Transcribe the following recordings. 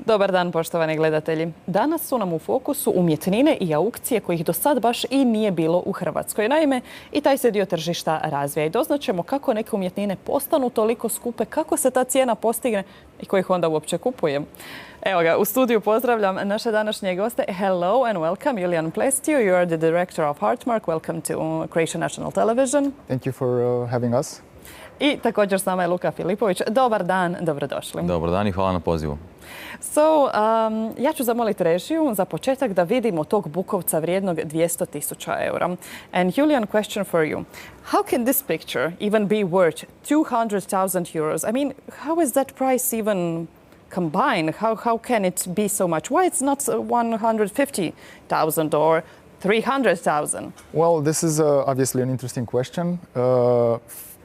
Dobar dan, poštovani gledatelji. Danas su nam u fokusu umjetnine i aukcije kojih do sad baš i nije bilo u Hrvatskoj. Naime, i taj se dio tržišta razvija i doznaćemo kako neke umjetnine postanu toliko skupe, kako se ta cijena postigne i ko ih onda uopće kupuje. Evo ga, u studiju pozdravljam naše današnje goste. Hello and welcome, Julian Plestio. You are the director of Artmark. Welcome to Croatia National Television. Thank you for having us. I također s nama je Luka Filipović. Dobar dan, dobrodošli. Dobar dan i hvala na pozivu. Ja ću zamoliti režiju za početak da vidimo tog Bukovca vrijednog 200.000 eura. And Julian, question for you. How can this picture even be worth 200,000 euros? I mean, how is that price even combined? How can it be so much? Why it's not 150,000 or 300,000? Well, this is obviously an interesting question.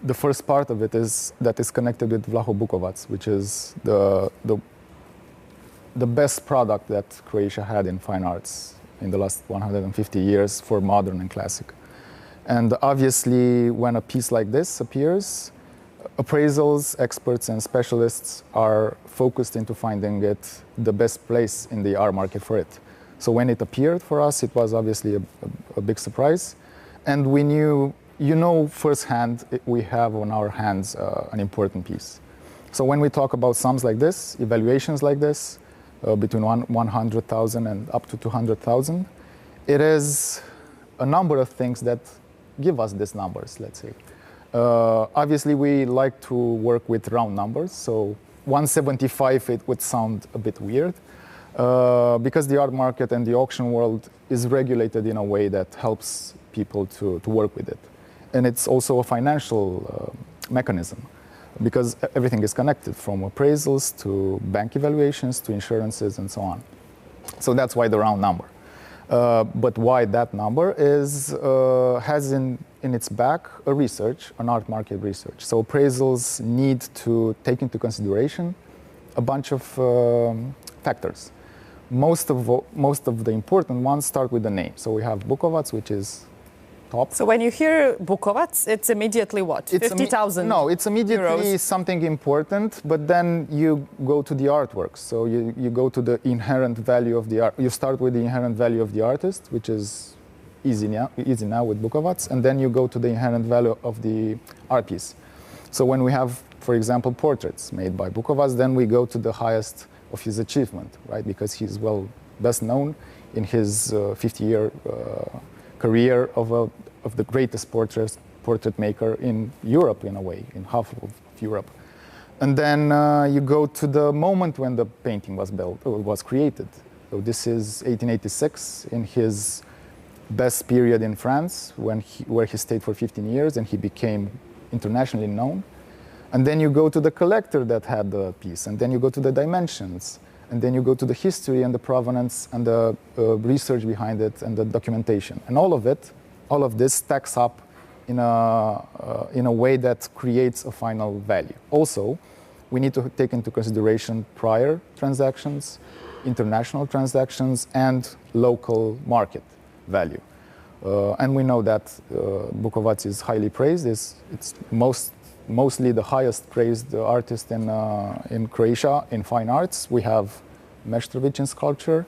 The first part of it is that is connected with Vlaho Bukovac, which is the best product that Croatia had in fine arts in the last 150 years for modern and classic. And obviously, when a piece like this appears, appraisals, experts and specialists are focused into finding it the best place in the art market for it. So when it appeared for us, it was obviously a big surprise. And we knew, firsthand, we have on our hands an important piece. So when we talk about sums like this, evaluations like this, between 100,000 and up to 200,000, it is a number of things that give us these numbers, let's say. Obviously, we like to work with round numbers, so 175, it would sound a bit weird, because the art market and the auction world is regulated in a way that helps people to work with it. And it's also a financial mechanism, because everything is connected, from appraisals to bank evaluations to insurances and so on. So that's why the round number. But why that number has in its back a research, an art market research. So appraisals need to take into consideration a bunch of factors. Most of the important ones start with the name. So we have Bukovac, which is top. So when you hear Bukovac, it's immediately what? 50,000? No, it's immediately euros. Something important, but then you go to the artwork. So you go to the inherent value of the art. You start with the inherent value of the artist, which is easy now with Bukovac, and then you go to the inherent value of the art piece. So when we have, for example, portraits made by Bukovac, then we go to the highest of his achievement, right? Because he's best known in his 50-year career of the greatest portrait maker in Europe, in a way, in half of Europe. And then you go to the moment when the painting was created. So this is 1886, in his best period in France, where he stayed for 15 years and he became internationally known. And then you go to the collector that had the piece, and then you go to the dimensions, and then you go to the history and the provenance and the research behind it and the documentation. And all of this stacks up in a way that creates a final value. Also, we need to take into consideration prior transactions, international transactions, and local market value. And we know that Bukovac is highly praised. It's mostly the highest praised artist in Croatia in fine arts. We have Meštrović in sculpture,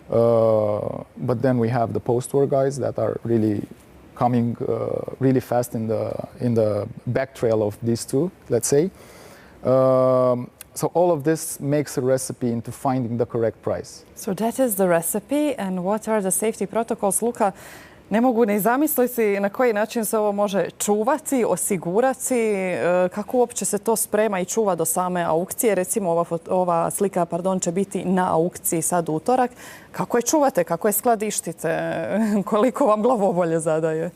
but then we have the post-war guys that are really coming really fast in the back trail of these two, let's say. So all of this makes a recipe into finding the correct price. So that is the recipe, and what are the safety protocols? Luka, ne mogu ni zamisliti na koji način se ovo može čuvati, osigurati, kako uopće se to sprema i čuva do same aukcije. Recimo ova slika će biti na aukciji sad utorak. Kako je čuvate, kako je skladištite, koliko vam glavobolje zadaje?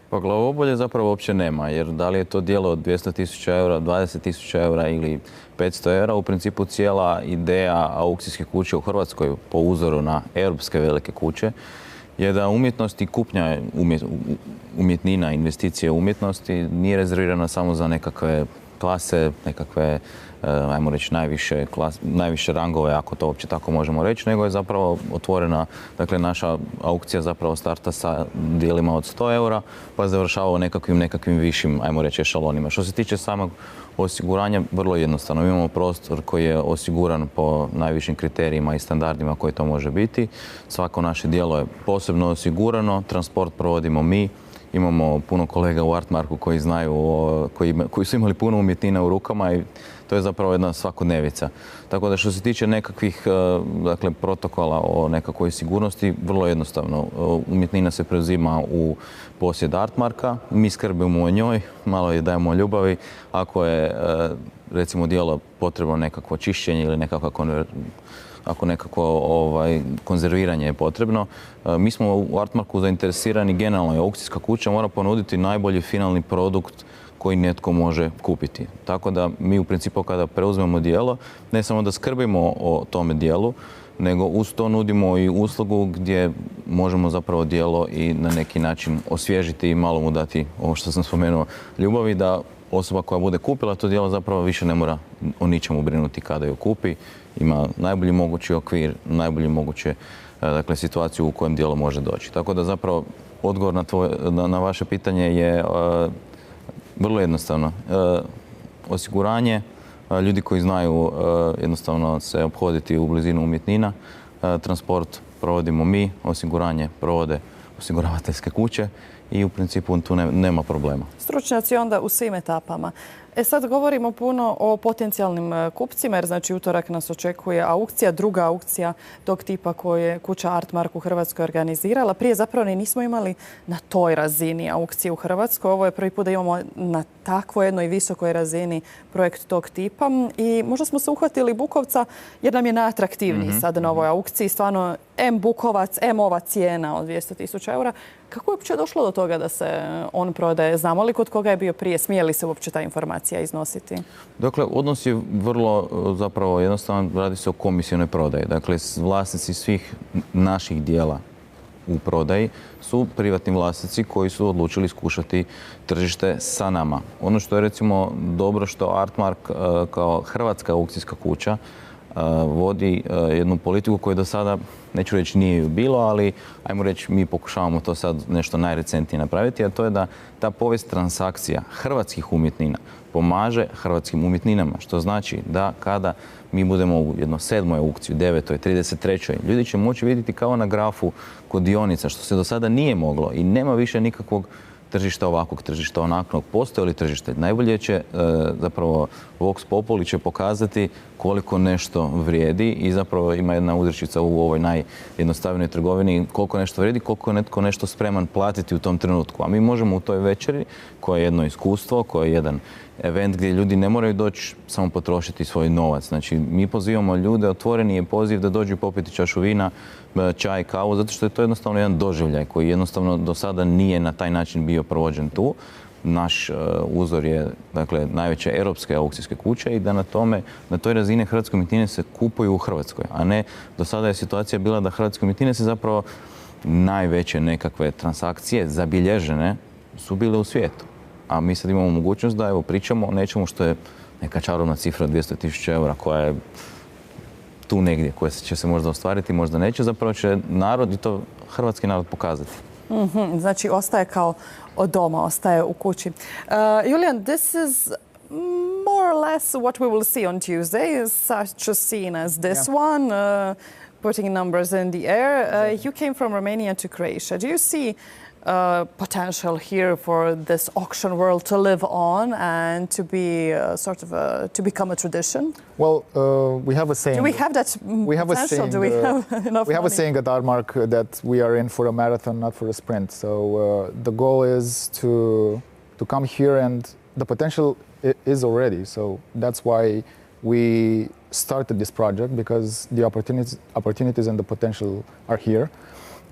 Pa glavobolje zapravo uopće nema, jer da li je to djelo od 200.000 eura, 20.000 eura ili 500 eura, u principu cijela ideja aukcijske kuće u Hrvatskoj po uzoru na europske velike kuće je da umjetnost i kupnja umjetnina, investicije u umjetnosti nije rezervirana samo za nekakve klase, nekakve ajmo reći, najviše rangove, ako to uopće tako možemo reći, nego je zapravo otvorena, dakle naša aukcija zapravo starta sa dijelima od 100 eura, pa završava u nekakvim višim, ajmo reći, ešalonima. Što se tiče samog osiguranja, vrlo jednostavno. Imamo prostor koji je osiguran po najvišim kriterijima i standardima koji to može biti. Svako naše djelo je posebno osigurano, transport provodimo mi. Imamo puno kolega u Artmarku koji znaju, koji su imali puno umjetnina u rukama i to je zapravo jedna svakodnevica. Tako da što se tiče nekakvih dakle, protokola o nekakvoj sigurnosti, vrlo jednostavno. Umjetnina se preuzima u posjed Artmarka, mi skrbimo o njoj, malo je dajemo ljubavi. Ako je recimo djelo potrebno nekakvo čišćenje ili ako nekako konzerviranje je potrebno. Mi smo u Artmarku zainteresirani, generalno je aukcijska kuća mora ponuditi najbolji finalni produkt koji netko može kupiti. Tako da mi u principu kada preuzmemo djelo, ne samo da skrbimo o tome djelu, nego uz to nudimo i uslugu gdje možemo zapravo djelo i na neki način osvježiti i malo mu dati ovo što sam spomenuo ljubavi, da osoba koja bude kupila to djelo zapravo više ne mora o ničemu brinuti kada ju kupi. Ima najbolji mogući okvir, najbolji moguće dakle, situaciju u kojem djelo može doći. Tako da zapravo odgovor na vaše pitanje je vrlo jednostavno. Osiguranje, ljudi koji znaju jednostavno se ophoditi u blizinu umjetnina, transport provodimo mi, osiguranje provode osiguravateljske kuće i u principu tu nema problema. Stručnjaci onda u svim etapama. Sad govorimo puno o potencijalnim kupcima jer znači utorak nas očekuje aukcija, druga aukcija tog tipa koju je kuća Artmark u Hrvatskoj organizirala. Prije zapravo nismo imali na toj razini aukcije u Hrvatskoj. Ovo je prvi put da imamo na takvoj jednoj visokoj razini projekt tog tipa i možda smo se uhvatili Bukovca jer nam je najatraktivniji sad na ovoj aukciji. Stvarno, M Bukovac, M ova cijena od 200.000 eura. Kako je uopće došlo do toga da se on prodaje? Znamo li kod koga je bio prije? Smije li se uopće ta informacija iznositi? Dakle, odnos je vrlo zapravo jednostavan. Radi se o komisionoj prodaji. Dakle, vlasnici svih naših dijela u prodaji su privatni vlasnici koji su odlučili iskušati tržište sa nama. Ono što je recimo dobro što Artmark kao hrvatska aukcijska kuća vodi jednu politiku koju do sada, neću reći nije ju bilo, ali ajmo reći mi pokušavamo to sad nešto najrecentnije napraviti, a to je da ta povijest transakcija hrvatskih umjetnina pomaže hrvatskim umjetninama, što znači da kada mi budemo u jednoj 7. aukciji, 9., 33. ljudi će moći vidjeti kao na grafu kod dionica, što se do sada nije moglo i nema više nikakvog tržišta ovakvog, tržišta onakvog. Postoji li tržište? Najbolje će zapravo Vox Populi će pokazati koliko nešto vrijedi i zapravo ima jedna uzrečica u ovoj najjednostavnijoj trgovini koliko nešto vrijedi, koliko je netko nešto spreman platiti u tom trenutku. A mi možemo u toj večeri, koja je jedno iskustvo, koja je jedan event gdje ljudi ne moraju doći samo potrošiti svoj novac. Znači, mi pozivamo ljude, otvoreni je poziv da dođu popiti čašu vina, čaj, kavu, zato što je to jednostavno jedan doživljaj koji jednostavno do sada nije na taj način bio provođen tu. Naš uzor je, dakle, najveće europske aukcijske kuće i da na toj razini hrvatske umjetnine se kupuju u Hrvatskoj, a ne do sada je situacija bila da hrvatske umjetnine se zapravo najveće nekakve transakcije zabilježene su bile u svijetu. A mi sad imamo mogućnost da evo pričamo o nečemu što je neka čarobna cifra od 200.000 eura koja je tu negdje, koja će se možda ostvariti, možda neće. Zapravo će narod i to hrvatski narod pokazati. Znači, ostaje kao od doma, ostaje u kući. Julian, this is more or less what we will see on Tuesday, such a scene as this one, putting numbers in the air. You came from Romania to Croatia. Do you see potential here for this auction world to live on and to be to become a tradition? Well, we have a saying. Do we have that potential? Do we have enough? We have a saying at Artmark that we are in for a marathon, not for a sprint. So the goal is to come here, and the potential is already. So that's why we started this project, because the opportunities and the potential are here.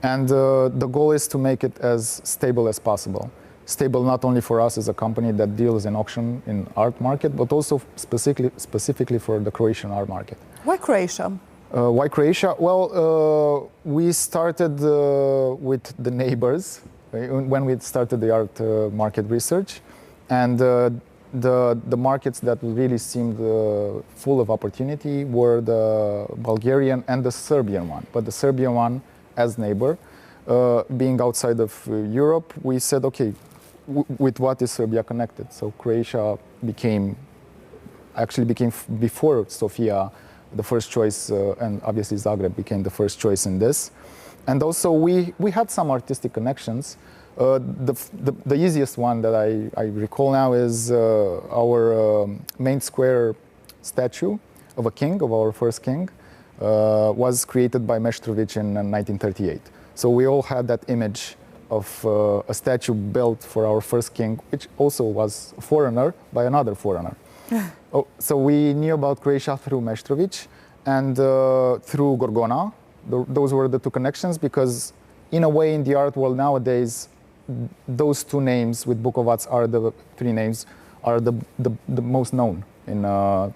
And the goal is to make it as stable as possible. Stable not only for us as a company that deals in auction in art market, but also specifically for the Croatian art market. Why Croatia? Why Croatia? Well, we started with the neighbors when we started the art market research. And the markets that really seemed full of opportunity were the Bulgarian and the Serbian one. But the Serbian one, as neighbor, being outside of Europe, we said, okay, with what is Serbia connected? So Croatia became before Sofia the first choice, and obviously Zagreb became the first choice in this. And also we had some artistic connections. The easiest one that I recall now is our main square statue of a king, of our first king, was created by Meštrović in 1938. So we all had that image of a statue built for our first king, which also was a foreigner by another foreigner. So we knew about Croatia through Meštrović and through Gorgona. Those were the two connections, because in a way in the art world nowadays, those two names with Bukovac are the three names are the most known in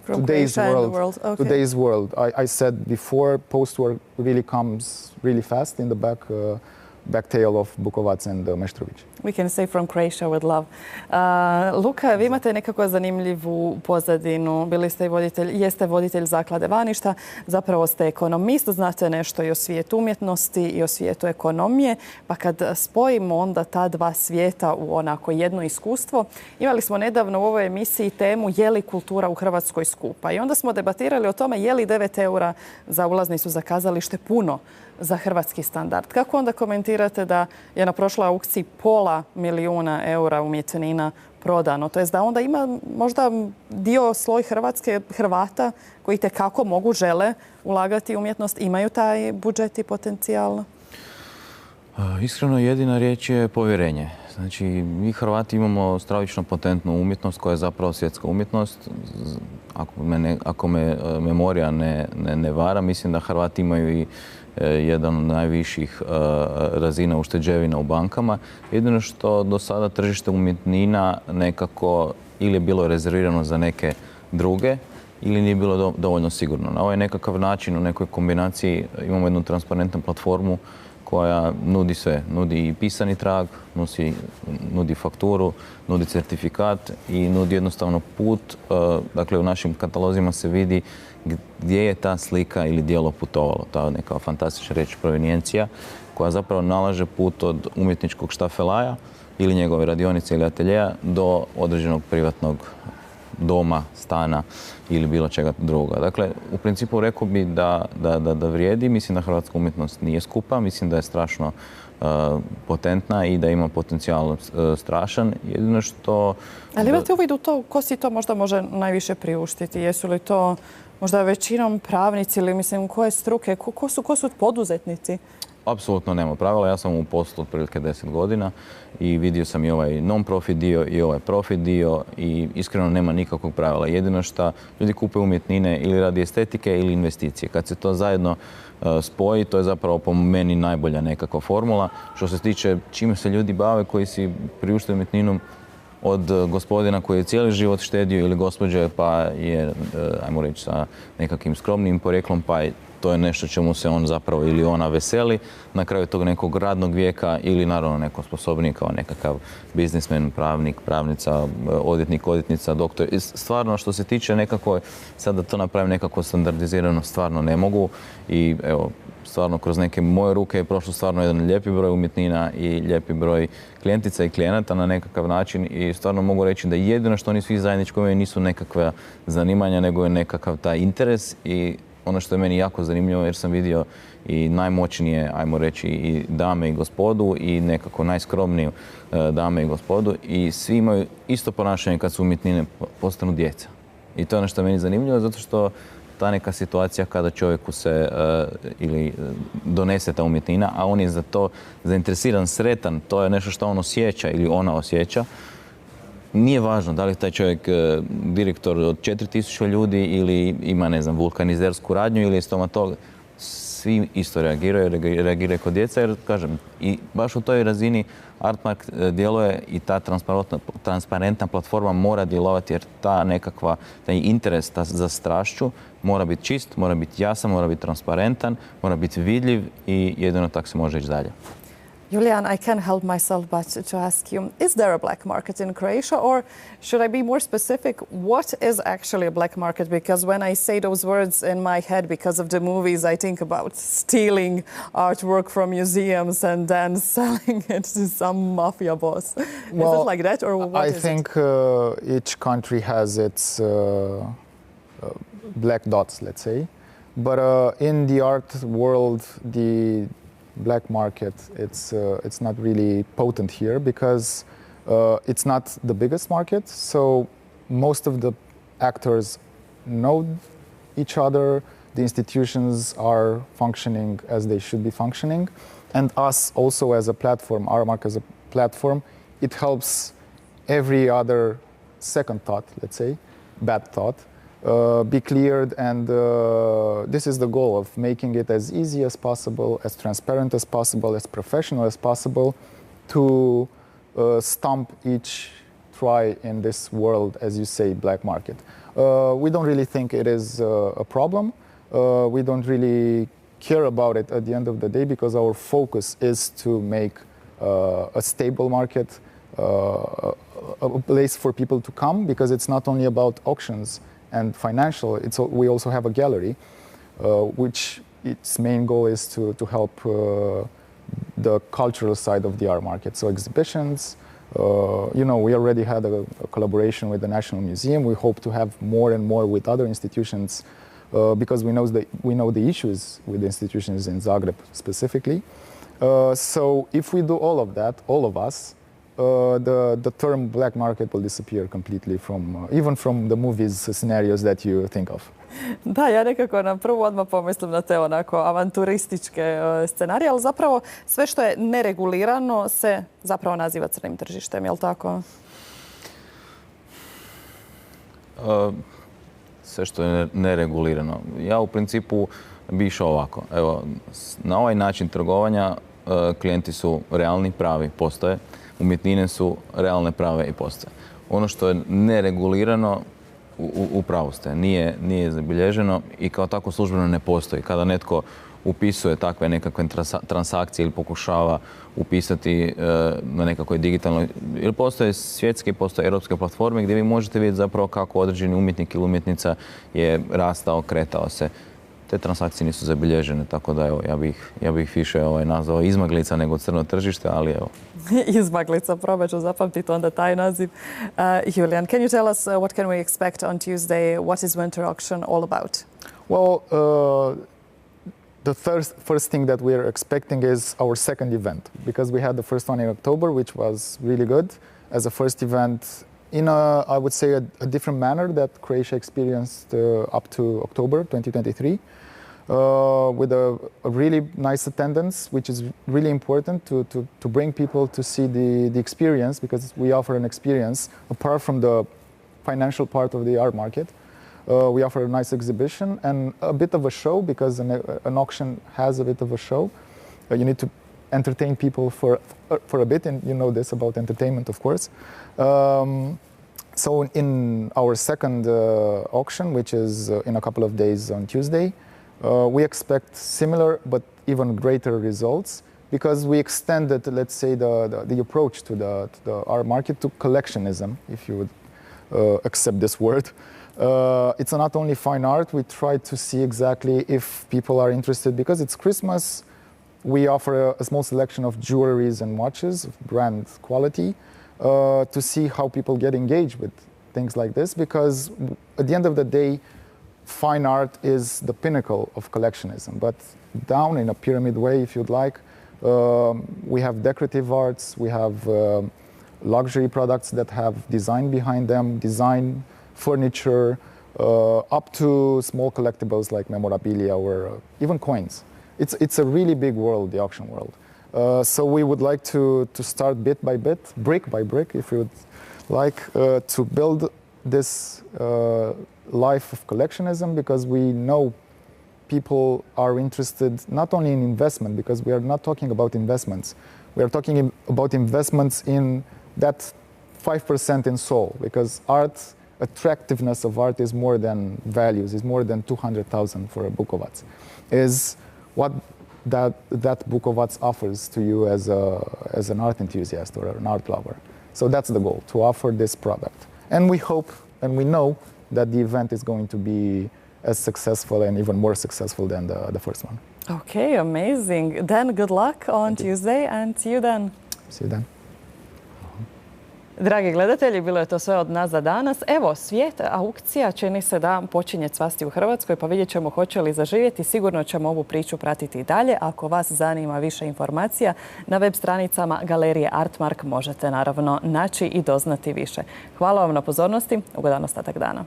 today's world. Okay. Today's world. I said before, post-war really comes really fast in the back tail of Bukovac and Meštrović. We can say from Croatia with love. Luka, vi imate nekako zanimljivu pozadinu. Bili ste jeste voditelj zaklade Vaništa, zapravo ste ekonomist, znate nešto i o svijetu umjetnosti i o svijetu ekonomije. Pa kad spojimo onda ta dva svijeta u onako jedno iskustvo, imali smo nedavno u ovoj emisiji temu je li kultura u Hrvatskoj skupa. I onda smo debatirali o tome je li 9 eura za ulaznicu za kazalište puno za hrvatski standard. Kako onda komentirate da je na prošloj aukciji $500 000 eura umjetnina prodano? To jest da onda ima možda dio sloj Hrvatske, Hrvata koji tekako mogu, žele ulagati u umjetnost, imaju taj budžet i potencijal? Iskreno, jedina riječ je povjerenje. Znači, mi Hrvati imamo stravično potentnu umjetnost koja je zapravo svjetska umjetnost. Ako me memorija ne vara, mislim da Hrvati imaju i jedan od najviših razina ušteđevina u bankama. Jedino što do sada tržište umjetnina nekako ili je bilo rezervirano za neke druge ili nije bilo dovoljno sigurno. Na ovaj nekakav način, u nekoj kombinaciji imamo jednu transparentnu platformu koja nudi sve. Nudi i pisani trag, nudi fakturu, nudi certifikat i nudi jednostavno put. Dakle, u našim katalozima se vidi gdje je ta slika ili djelo putovalo. Ta neka fantastična riječ provenijencija koja zapravo nalaže put od umjetničkog štafelaja ili njegove radionice ili ateljeja do određenog privatnog doma, stana ili bilo čega drugoga. Dakle, u principu rekao bi da vrijedi. Mislim da hrvatska umjetnost nije skupa. Mislim da je strašno potentna i da ima potencijal strašan. Jedino što... Ali imate uvid u to ko si to možda može najviše priuštiti? Jesu li to možda većinom pravnici ili mislim koje struke? Ko su poduzetnici? Apsolutno nema pravila. Ja sam u poslu otprilike 10 godina i vidio sam i ovaj non-profit dio i ovaj profit dio i iskreno nema nikakvog pravila. Jedino što ljudi kupe umjetnine ili radi estetike ili investicije. Kad se to zajedno spoji, to je zapravo po meni najbolja nekakva formula. Što se tiče čime se ljudi bave koji si priuštaju umjetninu od gospodina koji je cijeli život štedio ili gospođe pa je, ajmo reći, sa nekakvim skromnim porijeklom pa to je nešto čemu se on zapravo ili ona veseli na kraju tog nekog radnog vijeka ili naravno neko sposobniji kao nekakav biznismen, pravnik, pravnica, odvjetnik, odvjetnica, doktor. I stvarno što se tiče nekako, sad da to napravim nekako standardizirano, stvarno ne mogu i evo, stvarno kroz neke moje ruke je prošlo stvarno jedan lijepi broj umjetnina i lijepi broj klijentica i klijenata na nekakav način i stvarno mogu reći da jedino što oni svi zajedničko imaju nisu nekakva zanimanja nego je nekakav taj interes i ono što je meni jako zanimljivo jer sam vidio i najmoćnije, ajmo reći, i dame i gospodu i nekako najskromniju dame i gospodu i svi imaju isto ponašanje kad su umjetnine postanu djeca. I to je ono što je meni zanimljivo zato što ta neka situacija kada čovjeku se ili donese ta umjetnina, a on je za to zainteresiran, sretan, to je nešto što on osjeća ili ona osjeća. Nije važno da li je taj čovjek direktor od 4000 ljudi ili ima, ne znam, vulkanizersku radnju ili je stomatolog. Svi isto reagiraju kod djeca jer, kažem, i baš u toj razini Artmark djeluje i ta transparentna platforma mora djelovati jer ta nekakva, taj interes za strašću mora biti čist, mora biti jasan, mora biti transparentan, mora biti vidljiv i jedino tako se može ići dalje. Julian, I can't help myself but to ask you, is there a black market in Croatia, or should I be more specific, what is actually a black market? Because when I say those words in my head because of the movies, I think about stealing artwork from museums and then selling it to some mafia boss. Well, is it like that, or what I is think each country has its black dots, let's say. But in the art world, the black market, it's not really potent here because it's not the biggest market. So most of the actors know each other. The institutions are functioning as they should be functioning. And us also as a platform, our market as a platform, it helps every other second thought, let's say, bad thought, be cleared, and this is the goal of making it as easy as possible, as transparent as possible, as professional as possible, to stomp each try in this world, as you say, black market. We don't really think it is a problem. We don't really care about it at the end of the day because our focus is to make a stable market, a place for people to come, because it's not only about auctions and financial, we also have a gallery, which its main goal is to help the cultural side of the art market. So exhibitions, we already had a collaboration with the National Museum. We hope to have more and more with other institutions because we know the issues with the institutions in Zagreb specifically. So if we do all of that, all of us, the term black market will disappear completely even from the movies scenarios that you think of. Da, ja nekako na prvu odmah pomislim na te onako avanturističke scenarije, ali zapravo sve što je neregulirano se zapravo naziva crnim tržištem, je li tako? Sve što je neregulirano. Ja u principu bi išao ovako. Evo, na ovaj način trgovanja klijenti su realni, pravi, postoje. Umjetnine su realne, prave i postoje. Ono što je neregulirano, u pravu ste, nije zabilježeno i kao tako službeno ne postoji. Kada netko upisuje takve nekakve transakcije ili pokušava upisati na nekakvoj digitalnoj, ili postoje svjetske, postoje europske platforme gdje vi možete vidjeti zapravo kako određeni umjetnik ili umjetnica je rastao, kretao se. Te transakcije nisu zabilježene, tako da evo, ja bih više nazvao izmaglica nego crno tržište, ali evo. Izmaglica, probat ću zapamtiti onda taj naziv. Julian, can you tell us what can we expect on Tuesday? What is Winter Auction all about? Well, the first thing that we are expecting is our second event, because we had the first one in October, which was really good as a first event in I would say, a different manner that Croatia experienced up to October 2023. With a really nice attendance, which is really important to bring people to see the experience, because we offer an experience apart from the financial part of the art market. We offer a nice exhibition and a bit of a show, because an auction has a bit of a show. You need to entertain people for a bit, and you know this about entertainment, of course. So in our second auction, which is in a couple of days on Tuesday, we expect similar but even greater results, because we extended, let's say, the approach to the art market to collectionism, if you would accept this word. It's not only fine art. We try to see exactly if people are interested, because it's Christmas. We offer a small selection of jewelries and watches of brand quality to see how people get engaged with things like this, because at the end of the day, fine art is the pinnacle of collectionism, but down in a pyramid way, if you'd like. We have decorative arts, we have luxury products that have design behind them, design, furniture, up to small collectibles like memorabilia or even coins. It's a really big world, the auction world. So we would like to start bit by bit, brick by brick, if you would like, to build this life of collectionism, because we know people are interested not only in investment, because we are not talking about investments. We are talking about investments in that 5% in soul, because art, attractiveness of art is more than values, is more than 200,000 for a Bukovac. Is what that Bukovac offers to you as an art enthusiast or an art lover. So that's the goal, to offer this product. And we hope and we know that the event is going to be as successful and even more successful than the first one. Okay, amazing. Then good luck on Tuesday and see you then. See you then. Dragi gledatelji, bilo je to sve od nas za danas. Evo, svijet aukcija čini se da počinje cvasti u Hrvatskoj, pa vidjet ćemo hoće li zaživjeti. Sigurno ćemo ovu priču pratiti i dalje. Ako vas zanima više informacija, na web stranicama Galerije Artmark možete naravno naći i doznati više. Hvala vam na pozornosti. Ugodan ostatak dana.